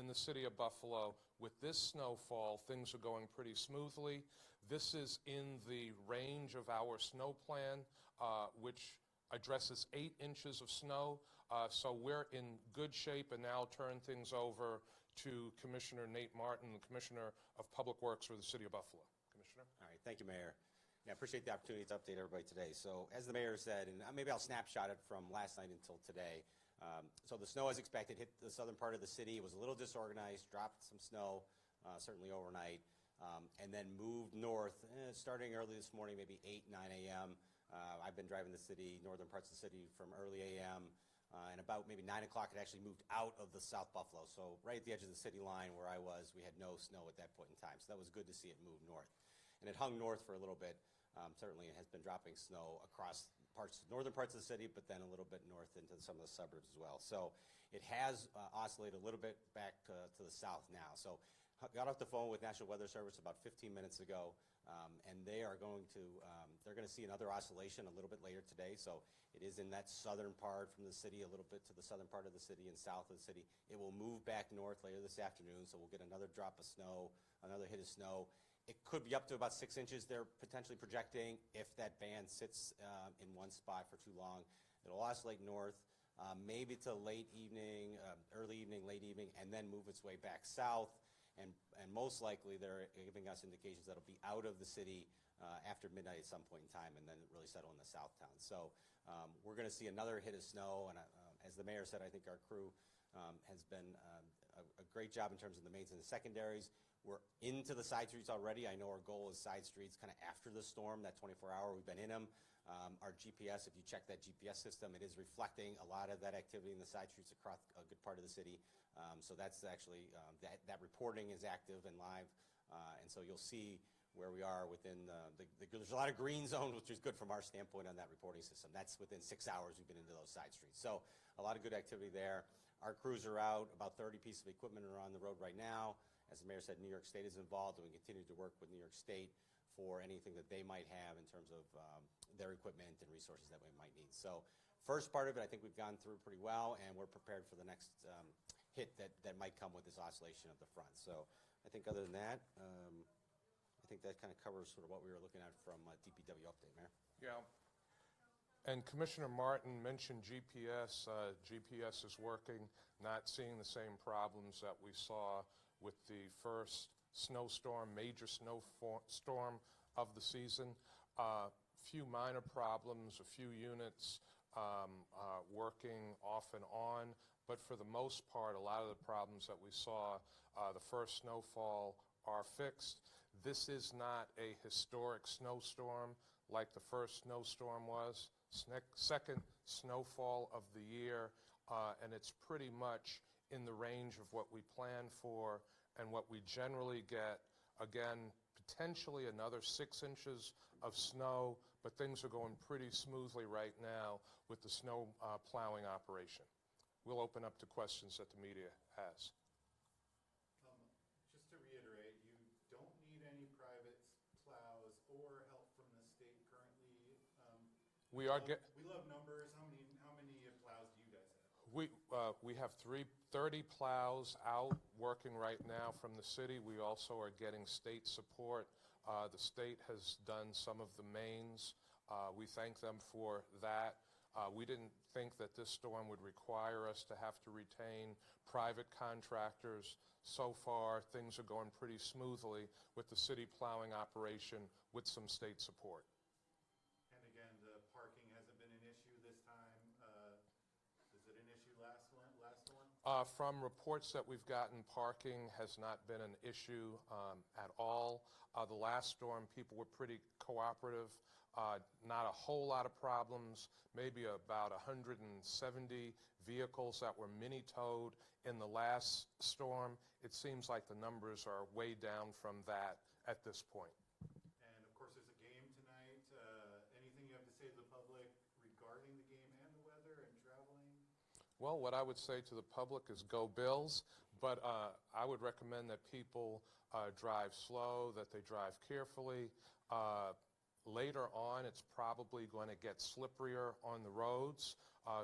the city of Buffalo, with this snowfall, things are going pretty smoothly. This is in the range of our snow plan, which addresses 8 inches of snow. So we're in good shape, and now I'll turn things over to Commissioner Nate Marton, the Commissioner of Public Works for the City of Buffalo. Commissioner? All right, thank you, Mayor. Yeah, I appreciate the opportunity to update everybody today. So as the Mayor said, and maybe I'll snapshot it from last night until today. So the snow, as expected, hit the southern part of the city. It was a little disorganized, dropped some snow, certainly overnight, and then moved north, starting early this morning, maybe 8, 9 a.m. I've been driving the city, northern parts of the city from early a.m., and about maybe 9 o'clock, it actually moved out of the South Buffalo. So right at the edge of the city line where I was, we had no snow at that point in time. So that was good to see it move north. And it hung north for a little bit. Certainly it has been dropping snow across northern parts of the city, but then a little bit north into some of the suburbs as well. So it has oscillated a little bit back to the south now. So got off the phone with National Weather Service about 15 minutes ago, and they are going to, they're going to see another oscillation a little bit later today. So it is in that southern part from the city, a little bit to the southern part of the city and south of the city. It will move back north later this afternoon, so we'll get another drop of snow, another hit of snow. It could be up to about 6 inches they're potentially projecting if that band sits in one spot for too long. It'll oscillate north, maybe to late evening, early evening, late evening, and then move its way back south. And most likely they're giving us indications that it'll be out of the city after midnight at some point in time, and then really settle in the south town. So we're going to see another hit of snow, and as the Mayor said, I think our crew has been a great job in terms of the mains and the secondaries. We're into the side streets already. I know our goal is side streets kind of after the storm, that 24-hour, we've been in them. Our GPS, if you check that GPS system, it is reflecting a lot of that activity in the side streets across a good part of the city. So that's actually, that reporting is active and live. And so you'll see where we are within there's a lot of green zones, which is good from our standpoint on that reporting system. That's within 6 hours we've been into those side streets. So a lot of good activity there. Our crews are out. About 30 pieces of equipment are on the road right now. As the Mayor said, New York State is involved, and we continue to work with New York State for anything that they might have in terms of their equipment and resources that we might need. So first part of it, I think we've gone through pretty well, and we're prepared for the next hit that might come with this oscillation of the front. So I think other than that, I think that kind of covers sort of what we were looking at from DPW update, Mayor. Yeah. And Commissioner Martin mentioned GPS. GPS is working, not seeing the same problems that we saw with the first snowstorm, major snowstorm of the season. Few minor problems, a few units working off and on, but for the most part, a lot of the problems that we saw the first snowfall are fixed. This is not a historic snowstorm like the first snowstorm was. Second snowfall of the year, and it's pretty much in the range of what we plan for and what we generally get. Again, potentially another 6 inches of snow, but things are going pretty smoothly right now with the snow plowing operation. We'll open up to questions that the media has. Just to reiterate, you don't need any private plows or help from the state currently. We love numbers. How many plows do you guys have? We have 30 plows out working right now from the city. We also are getting state support. The state has done some of the mains. We thank them for that. We didn't think that this storm would require us to have to retain private contractors. So far, things are going pretty smoothly with the city plowing operation with some state support. And again, the parking hasn't been an issue this time. Is it an issue last one? From reports that we've gotten, parking has not been an issue at all. The last storm, people were pretty cooperative. Not a whole lot of problems, maybe about 170 vehicles that were mini-towed in the last storm. It seems like the numbers are way down from that at this point. And of course, there's a game tonight. Anything you have to say to the public regarding the game and the weather and traveling? Well, what I would say to the public is go Bills, but I would recommend that people drive slow, that they drive carefully. Later on, it's probably going to get slipperier on the roads,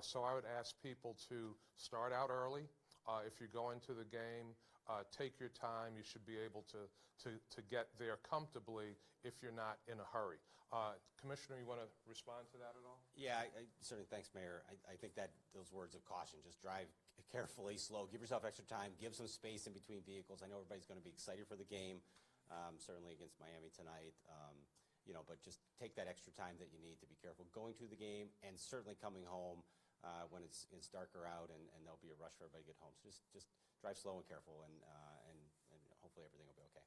so I would ask people to start out early, If you go into the game, take your time. You should be able to get there comfortably if you're not in a hurry. Commissioner, you want to respond to that at all? Yeah, I certainly, thanks, Mayor. I think that those words of caution, just drive carefully, slow, give yourself extra time, give some space in between vehicles. I know everybody's going to be excited for the game, certainly against Miami tonight, but just take that extra time that you need to be careful going to the game and certainly coming home when it's darker out and there'll be a rush for everybody to get home. So just drive slow and careful, and hopefully everything will be okay.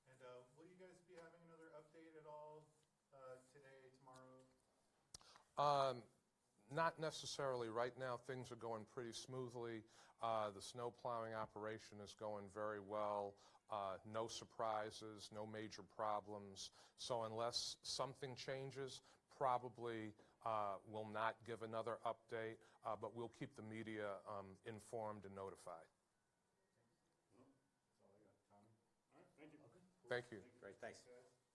And will you guys be having another update at all today, tomorrow? Not necessarily. Right now, things are going pretty smoothly. The snow plowing operation is going very well. No surprises, no major problems. So unless something changes, probably we'll not give another update, but we'll keep the media informed and notified. That's all I got. Tommy? All right, thank you. Okay. Thank you. Great, thanks. Guys.